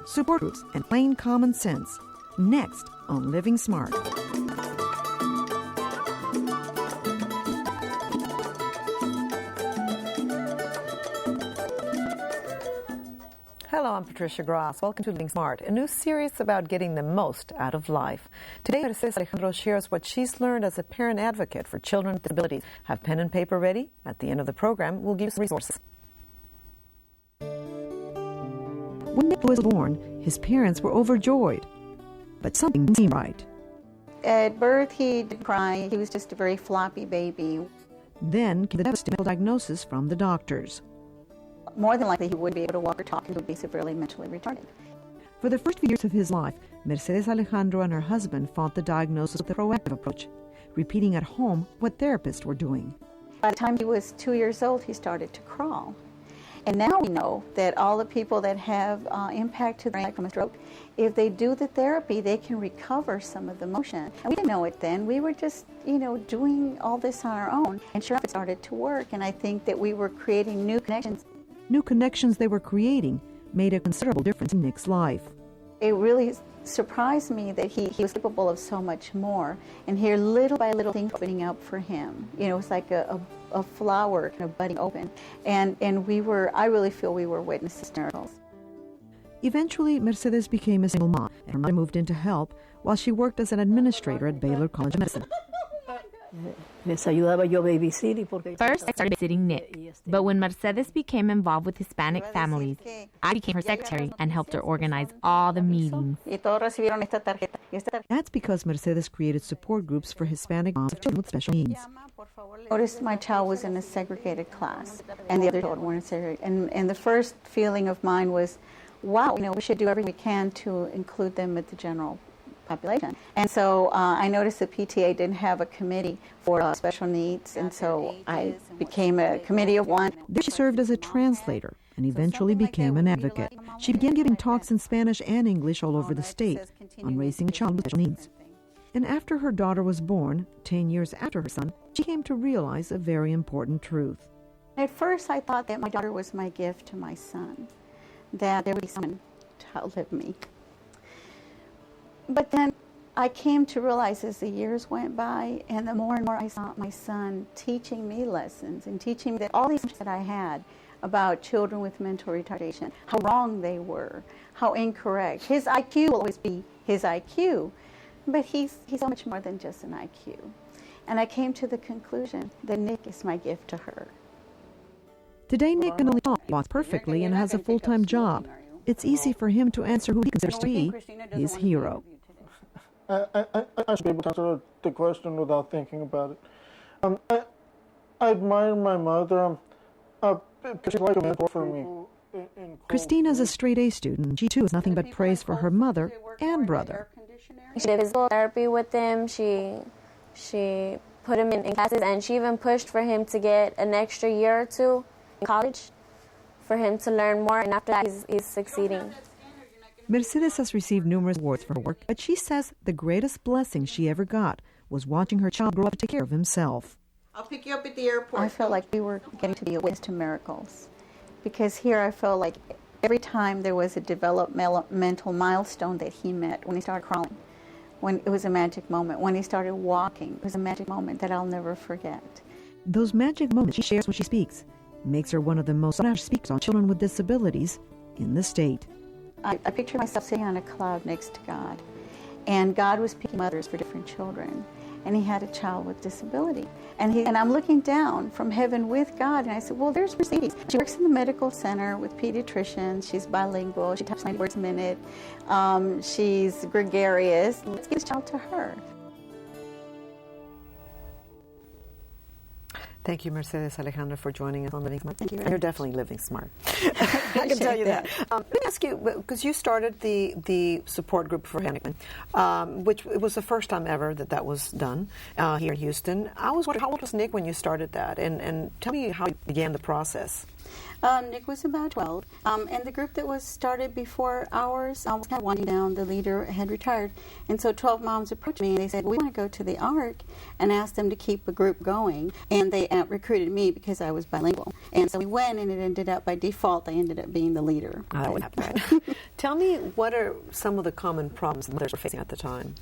support groups, and plain common sense. Next on Living Smart. Hello, I'm Patricia Gras. Welcome to Living Smart, a new series about getting the most out of life. Today, Mercedes Alejandro shares what she's learned as a parent advocate for children with disabilities. Have pen and paper ready? At the end of the program, we'll give you some resources. When Nick was born, his parents were overjoyed, but something didn't seem right. At birth, he didn't cry. He was just a very floppy baby. Then came the devastating diagnosis from the doctors. More than likely, he wouldn't be able to walk or talk. He would be severely mentally retarded. For the first few years of his life, Mercedes Alejandro and her husband fought the diagnosis with a proactive approach, repeating at home what therapists were doing. By the time he was 2 years old, he started to crawl. And now we know that all the people that have impact to the brain from a stroke, if they do the therapy, they can recover some of the motion. And we didn't know it then. We were just, doing all this on our own. And sure enough, it started to work. And I think that we were creating new connections. New connections they were creating made a considerable difference in Nick's life. It really surprised me that he was capable of so much more. And here, little by little, things opening up for him. It's like a flower kind of budding open. And I really feel we were witnesses to miracles. Eventually, Mercedes became a single mom, and her mother moved in to help while she worked as an administrator at Baylor College of Medicine. First, I started babysitting Nick, but when Mercedes became involved with Hispanic families, I became her secretary and helped her organize all the meetings. That's because Mercedes created support groups for Hispanic moms of children with special needs. I noticed my child was in a segregated class, and the other children were in segregated. And the first feeling of mine was, wow, we should do everything we can to include them with the general population. And so I noticed the PTA didn't have a committee for special needs, and so I became a committee of one. There she served as a translator and eventually became an advocate. She began giving talks in Spanish and English all over the state on raising a child with special needs. And after her daughter was born, 10 years after her son, she came to realize a very important truth. At first I thought that my daughter was my gift to my son, that there would be someone to outlive me. But then I came to realize as the years went by, and the more and more I saw my son teaching me lessons and teaching me that all these things that I had about children with mental retardation, how wrong they were, how incorrect. His IQ will always be his IQ, but he's so much more than just an IQ. And I came to the conclusion that Nick is my gift to her. Today, Nick can only talk, walks perfectly, and has a full-time job. It's easy for him to answer who he considers to be his hero. I should be able to answer the question without thinking about it. I admire my mother. She's like a mentor for me. Christina's a straight-A student. She, too, has nothing but praise for her mother and brother. She did physical therapy with him. She put him in classes, and she even pushed for him to get an extra year or two in college for him to learn more, and after that, he's succeeding. Mercedes has received numerous awards for her work, but she says the greatest blessing she ever got was watching her child grow up to take care of himself. I'll pick you up at the airport. I felt like we were getting to be a witness to miracles, because here I felt like every time there was a developmental milestone that he met, when he started crawling, when it was a magic moment, when he started walking, it was a magic moment that I'll never forget. Those magic moments she shares when she speaks makes her one of the most sought-after speakers on children with disabilities in the state. I picture myself sitting on a cloud next to God, and God was picking mothers for different children, and he had a child with disability. And I'm looking down from heaven with God, and I said, well, there's Mercedes. She works in the medical center with pediatricians. She's bilingual. She types 90 words a minute. She's gregarious. Let's give this child to her. Thank you, Mercedes Alejandro, for joining us on Living Smart. Thank you. And you're definitely living smart. I can tell you that. Let me ask you, because you started the support group for Hispanic women, which it was the first time ever that was done here in Houston. I was wondering, how old was Nick when you started that? And tell me how you began the process. Nick was about 12, and the group that was started before ours was kind of winding down. The leader had retired, and so 12 moms approached me and they said, "We want to go to the ARC and ask them to keep a group going." And they recruited me because I was bilingual, and so we went, and it ended up by default. I ended up being the leader. That would happen. Tell me, what are some of the common problems mothers were facing at the time?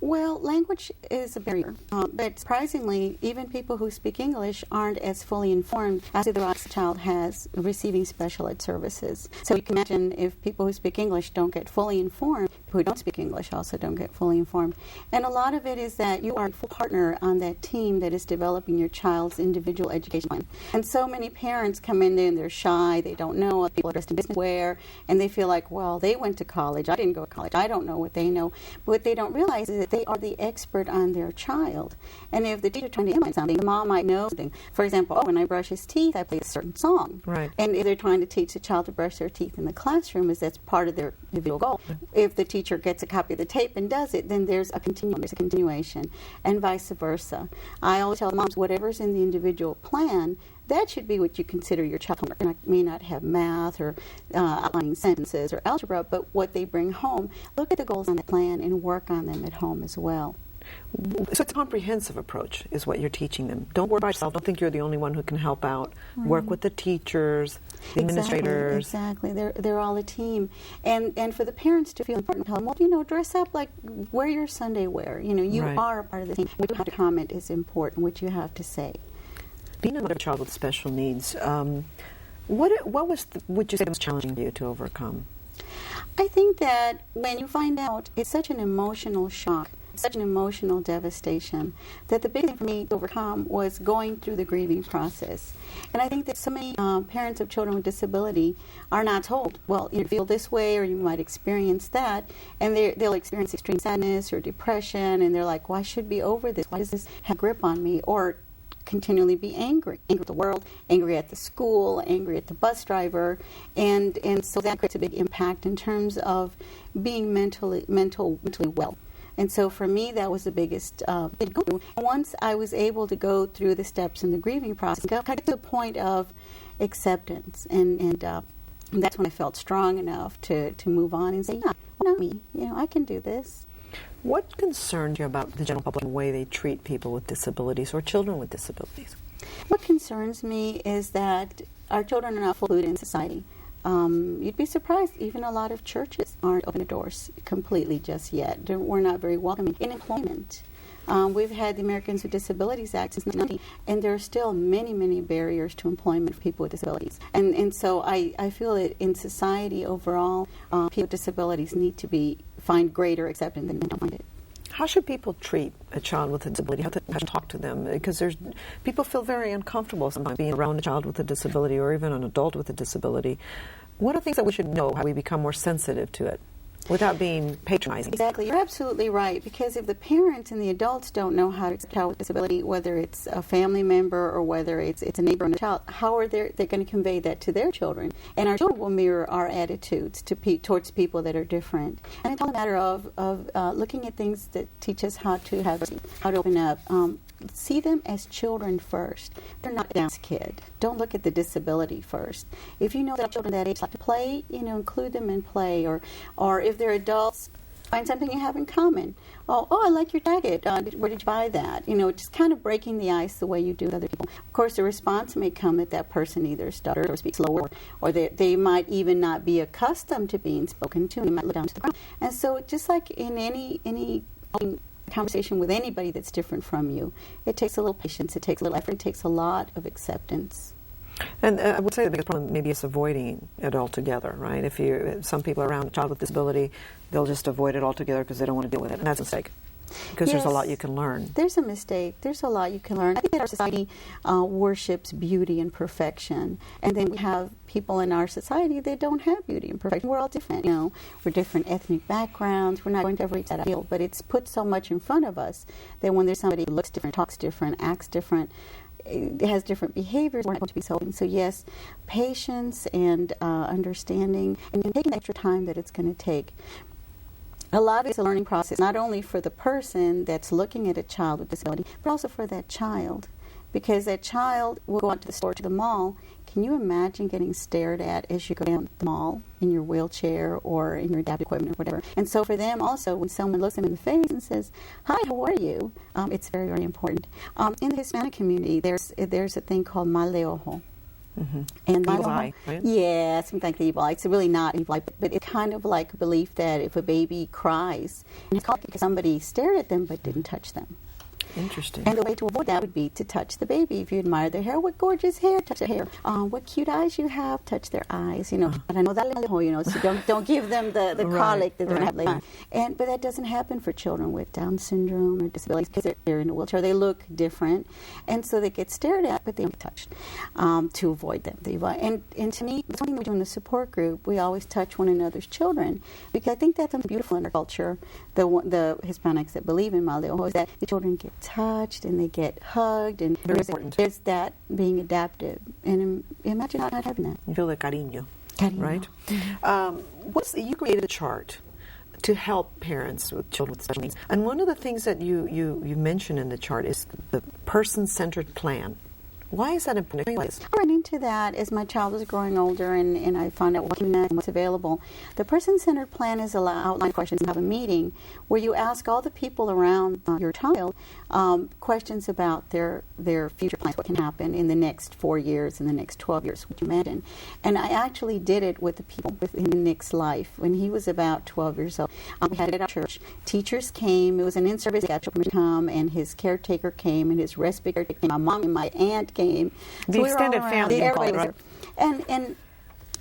Well, language is a barrier, but surprisingly, even people who speak English aren't as fully informed as to the rights the child has receiving special ed services. So you can imagine if people who speak English don't get fully informed, people who don't speak English also don't get fully informed. And a lot of it is that you are a full partner on that team that is developing your child's individual education plan. And so many parents come in there and they're shy, they don't know what people are dressed in business wear, and they feel like, well, they went to college, I didn't go to college, I don't know what they know. But what they don't realize is that they are the expert on their child. And if the teacher is trying to implement something, the mom might know something. For example, when I brush his teeth, I play a certain song. Right. And if they're trying to teach the child to brush their teeth in the classroom, is that's part of their individual goal. If the teacher gets a copy of the tape and does it, then there's a continuum, there's a continuation, and vice versa. I always tell moms, whatever's in the individual plan, that should be what you consider your child homework. And I may not have math or outlining sentences or algebra, but what they bring home, look at the goals on the plan and work on them at home as well. So it's a comprehensive approach is what you're teaching them. Don't work by yourself. Don't think you're the only one who can help out. Right. Work with the teachers, the administrators. Exactly. They're all a team. And for the parents to feel important, tell them, well, dress up like, wear your Sunday wear. You Right. are a part of the team. What you have to comment is important, what you have to say. Being another child with special needs, what would you say was challenging for you to overcome? I think that when you find out, it's such an emotional shock, such an emotional devastation, that the big thing for me to overcome was going through the grieving process. And I think that so many parents of children with disability are not told, well, you feel this way or you might experience that, and they'll experience extreme sadness or depression, and they're like, well, I should be over this. Why does this have grip on me? Or continually be angry at the world, angry at the school, angry at the bus driver, and so that creates a big impact in terms of being mentally well. And so for me, that was the biggest big go-through. Once I was able to go through the steps in the grieving process, I got to the point of acceptance, and that's when I felt strong enough to move on and say, yeah, not me, I can do this. What concerns you about the general public and the way they treat people with disabilities or children with disabilities? What concerns me is that our children are not fully included in society. You'd be surprised, even a lot of churches aren't open the doors completely just yet. We're not very welcoming. In employment, we've had the Americans with Disabilities Act since 1990, and there are still many, many barriers to employment for people with disabilities. And so I feel that in society overall, people with disabilities need to find greater acceptance than don't find it. How should people treat a child with a disability? How to talk to them? Because people feel very uncomfortable sometimes being around a child with a disability or even an adult with a disability. What are things that we should know, how we become more sensitive to it without being patronizing? Exactly. You're absolutely right, because if the parents and the adults don't know how to accept a child with disability, whether it's a family member or whether it's a neighbor and a child, how are they going to convey that to their children? And our children will mirror our attitudes towards people that are different. And it's all a matter of looking at things that teach us how to open up. See them as children first. They're not a dance kid. Don't look at the disability first. If you know that children that age like to play, include them in play. Or if they're adults, find something you have in common. Oh, I like your jacket. Where did you buy that? Just kind of breaking the ice the way you do with other people. Of course, the response may come that person either stutters or speaks slower, or they might even not be accustomed to being spoken to, and they might look down to the ground. And so just like in any conversation with anybody that's different from you, it takes a little patience, it takes a little effort, it takes a lot of acceptance. And I would say the biggest problem maybe is avoiding it altogether, right? If some people are around a child with disability, they'll just avoid it altogether because they don't want to deal with it, and that's a mistake. Because there's a lot you can learn. There's a mistake. There's a lot you can learn. I think that our society worships beauty and perfection. And then we have people in our society that don't have beauty and perfection. We're all different. We're different ethnic backgrounds. We're not going to ever reach that ideal. But it's put so much in front of us that when there's somebody who looks different, talks different, acts different, has different behaviors, we're not going to be solving. So yes, patience and understanding, and taking the extra time that it's going to take. A lot of it's a learning process, not only for the person that's looking at a child with disability, but also for that child. because that child will go out to the store, to the mall. Can you imagine getting stared at as you go down the mall in your wheelchair or in your adaptive equipment or whatever? And so for them also, when someone looks them in the face and says, "Hi, how are you?" It's very, very important. In the Hispanic community, there's a thing called mal de ojo. Mm-hmm. And evil eye, right? Yeah, something like the evil eye. It's really not evil eye, but it's kind of like a belief that if a baby cries, and it's called because somebody stared at them but didn't touch them. Interesting. And the way to avoid that would be to touch the baby. If you admire their hair, what gorgeous hair, touch their hair. What cute eyes you have, touch their eyes. You know, and I know that, so don't give them the colic that they're going to have later. But that doesn't happen for children with Down syndrome or disabilities because they're in a wheelchair. They look different, and so they get stared at, but they don't get touched to avoid them. And to me, something we do in the support group, we always touch one another's children because I think that's something beautiful in our culture. The Hispanics that believe in mal de ojo is that the children get touched and they get hugged, and there's that being adaptive. And imagine not having that. You feel the cariño. Right? Mm-hmm. You created a chart to help parents with children with special needs, and one of the things that you mention in the chart is the person-centered plan. Why is that important? I ran into that as my child was growing older, and I found out what's available. The person-centered plan is outline questions and have a meeting where you ask all the people around your child questions about their future plans, what can happen in the next 4 years, in the next 12 years, what you imagine. And I actually did it with the people within Nick's life. When he was about 12 years old, we had it at our church. Teachers came. It was an in-service. He got to come, and his caretaker came, and his respite caretaker came. My mom and my aunt came. The extended family, everybody was right? there. And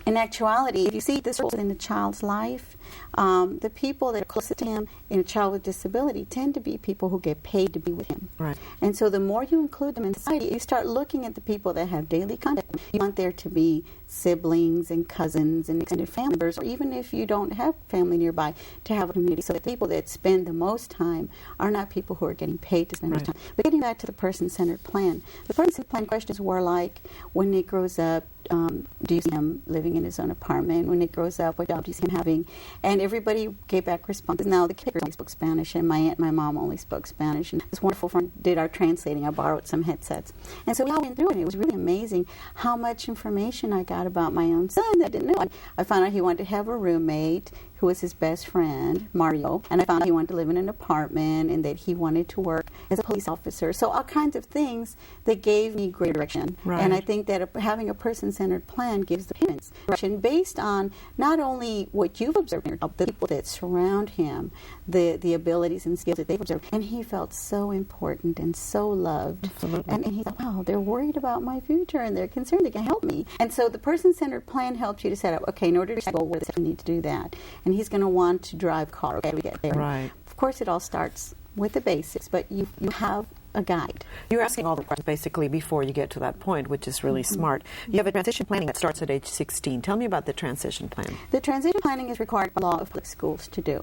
in actuality, if you see this in a child's life, the people that are closest to him in a child with disability tend to be people who get paid to be with him. Right. And so the more you include them in society, you start looking at the people that have daily contact. You want there to be siblings and cousins and extended family members, or even if you don't have family nearby, to have a community. So the people that spend the most time are not people who are getting paid to spend most time. But getting back to the person-centered plan, the person-centered plan questions were like, when Nick grows up, do you see him living in his own apartment? When Nick grows up, what job do you see him having? And everybody gave back responses. Now, the kids only spoke Spanish, and my aunt and my mom only spoke Spanish. And this wonderful friend did our translating. I borrowed some headsets. And so we all went through it. It was really amazing how much information I got about my own son that I didn't know. I found out he wanted to have a roommate who was his best friend, Mario, and I found out he wanted to live in an apartment and that he wanted to work as a police officer. So all kinds of things that gave me great direction. Right. And I think that having a person-centered plan gives the parents direction based on not only what you've observed, but the people that surround him, the abilities and skills that they've observed. And he felt so important and so loved. Absolutely. And he thought, wow, they're worried about my future and they're concerned, they can help me. And so the person-centered plan helps you to set up, okay, in order to go where I need to do that. And he's going to want to drive a car. Okay, we get there. Right. Of course, it all starts with the basics, but you have a guide. You're asking all the questions basically before you get to that point, which is really smart. You have a transition planning that starts at age 16. Tell me about the transition plan. The transition planning is required by law of public schools to do.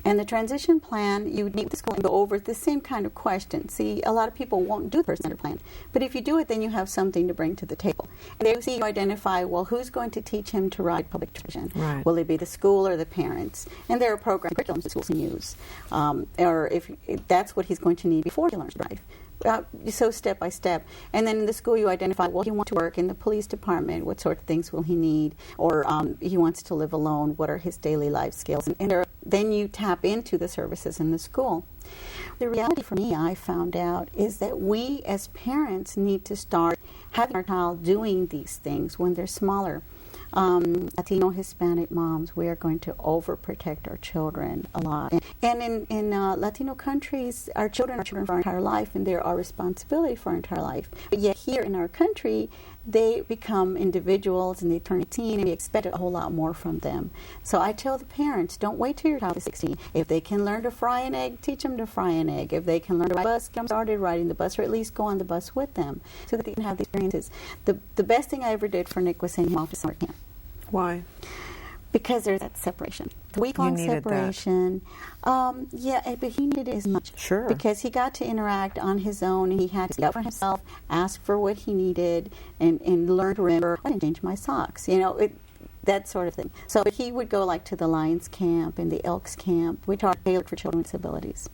And the transition plan, you would meet with the school and go over the same kind of question. See, a lot of people won't do the person-centered plan. But if you do it, then you have something to bring to the table. And they see you identify, well, who's going to teach him to ride public transportation? Right. Will it be the school or the parents? And there are program curriculums that schools can use. Or if that's what he's going to need before he learns to drive. So step by step. And then in the school you identify, well, he wants to work in the police department. What sort of things will he need? Or he wants to live alone. What are his daily life skills? And then you tap into the services in the school. The reality for me, I found out, is that we as parents need to start having our child doing these things when they're smaller. Latino, Hispanic moms, we are going to overprotect our children a lot. And in Latino countries, our children are children for our entire life, and they're our responsibility for our entire life. But yet here in our country, they become individuals and they turn 18 and we expect a whole lot more from them. So I tell the parents, don't wait till your child is 16. If they can learn to fry an egg, teach them to fry an egg. If they can learn to ride the bus, get them started riding the bus, or at least go on the bus with them so that they can have the experiences. The best thing I ever did for Nick was sending him off to summer camp. Why? Because there's that separation. The week-long separation. But he needed it as much. Sure. Because he got to interact on his own. He had to speak up for himself, ask for what he needed, and learn to remember, I didn't change my socks. That sort of thing. So he would go like to the Lions camp and the Elks camp. We taught tailored for children with disabilities.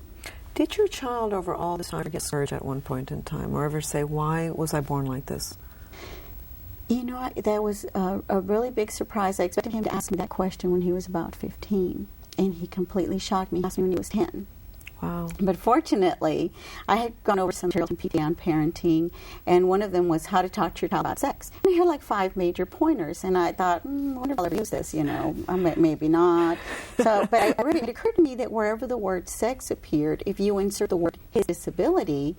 Did your child over all this time get discouraged at one point in time, or ever say, why was I born like this? You know, that was a really big surprise. I expected him to ask me that question when he was about 15, and he completely shocked me. He asked me when he was 10. Wow. But fortunately, I had gone over some materials in PTA on parenting, and one of them was how to talk to your child about sex. And I had like 5 major pointers, and I thought, I wonder if I'll ever use this, you know, maybe not. So, but it occurred to me that wherever the word sex appeared, if you insert the word his disability,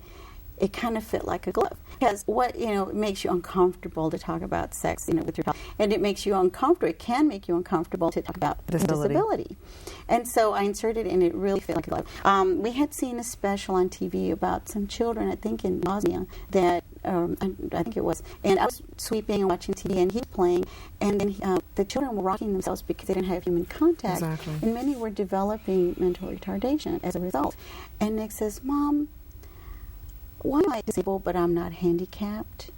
it kind of fit like a glove. Because what, you know, it makes you uncomfortable to talk about sex, you know, with your child. And it makes you uncomfortable, it can make you uncomfortable to talk about disability. And so I inserted it, and it really fit like a glove. We had seen a special on TV about some children, I think in Bosnia, that, I think it was, and I was sweeping and watching TV, and he's playing, and then the children were rocking themselves because they didn't have human contact. Exactly. And many were developing mental retardation as a result. And Nick says, Mom, why am I disabled but I'm not handicapped?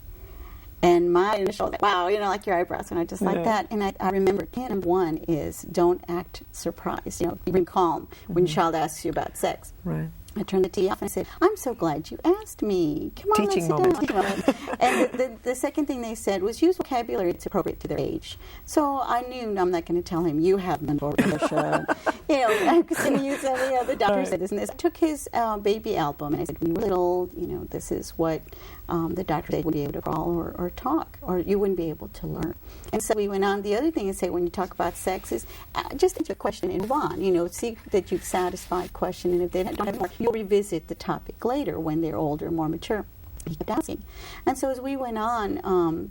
And my initial, wow, you know, like your eyebrows, and I just like that. And I remember, number one is don't act surprised. You know, be calm when your child asks you about sex. Right. I turned the TV off and I said, I'm so glad you asked me. Come on, Teaching let's sit down. And the second thing they said was use vocabulary that's appropriate to their age. So I knew I'm not going to tell him, you have mental retardation. You know, I'm going to use every other doctor said this and this. I took his baby album and I said, when you were little, you know, this is what the doctor said, you wouldn't be able to crawl or talk, or you wouldn't be able to learn. And so we went on. The other thing is say when you talk about sex is just answer a question and move on. You know, see that you've satisfied question, and if they don't have more, you'll revisit the topic later when they're older, more mature. He kept asking. And so as we went on,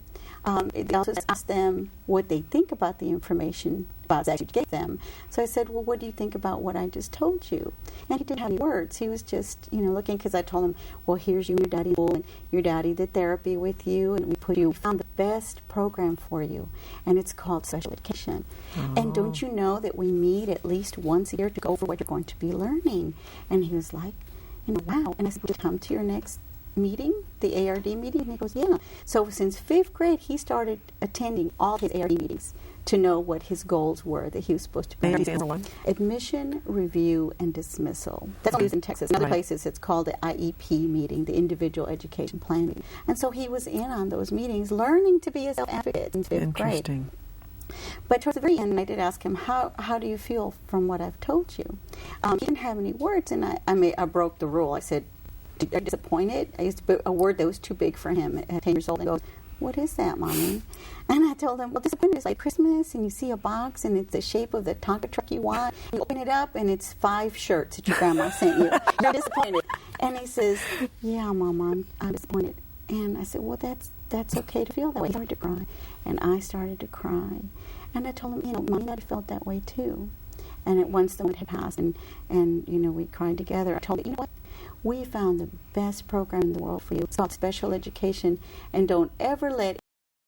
it also asked them what they think about the information about sex you gave them. So I said, well, what do you think about what I just told you? And he didn't have any words. He was just, you know, looking, because I told him, well, here's you and your daddy, and your daddy did therapy with you, and we found the best program for you, and it's called special education. Oh. And don't you know that we meet at least once a year to go over what you're going to be learning? And he was like, you know, wow. And I said, would you come to your next meeting, the ARD meeting? And he goes, yeah. So since 5th grade, he started attending all his ARD meetings to know what his goals were that he was supposed to be. Admission, review, and dismissal. That's used in Texas. In other places, it's called the IEP meeting, the Individual Education Plan meeting. And so he was in on those meetings, learning to be a self-advocate in 5th grade. Interesting. But towards the very end, I did ask him, how do you feel from what I've told you? He didn't have any words, and I broke the rule. I said, are you disappointed? I used to put a word that was too big for him at 10 years old, and he goes, what is that, Mommy? And I told him, well, disappointed is like Christmas, and you see a box, and it's the shape of the Tonka truck you want. You open it up, and it's 5 shirts that your grandma sent you. You're disappointed. And he says, yeah, Mama, I'm disappointed. And I said, well, that's okay to feel that way. He started to cry, and I started to cry. And I told him, you know, Mommy had felt that way too. And once the moment had passed, and you know, we cried together, I told him, you know what? We found the best program in the world for you. It's called special education, and don't ever let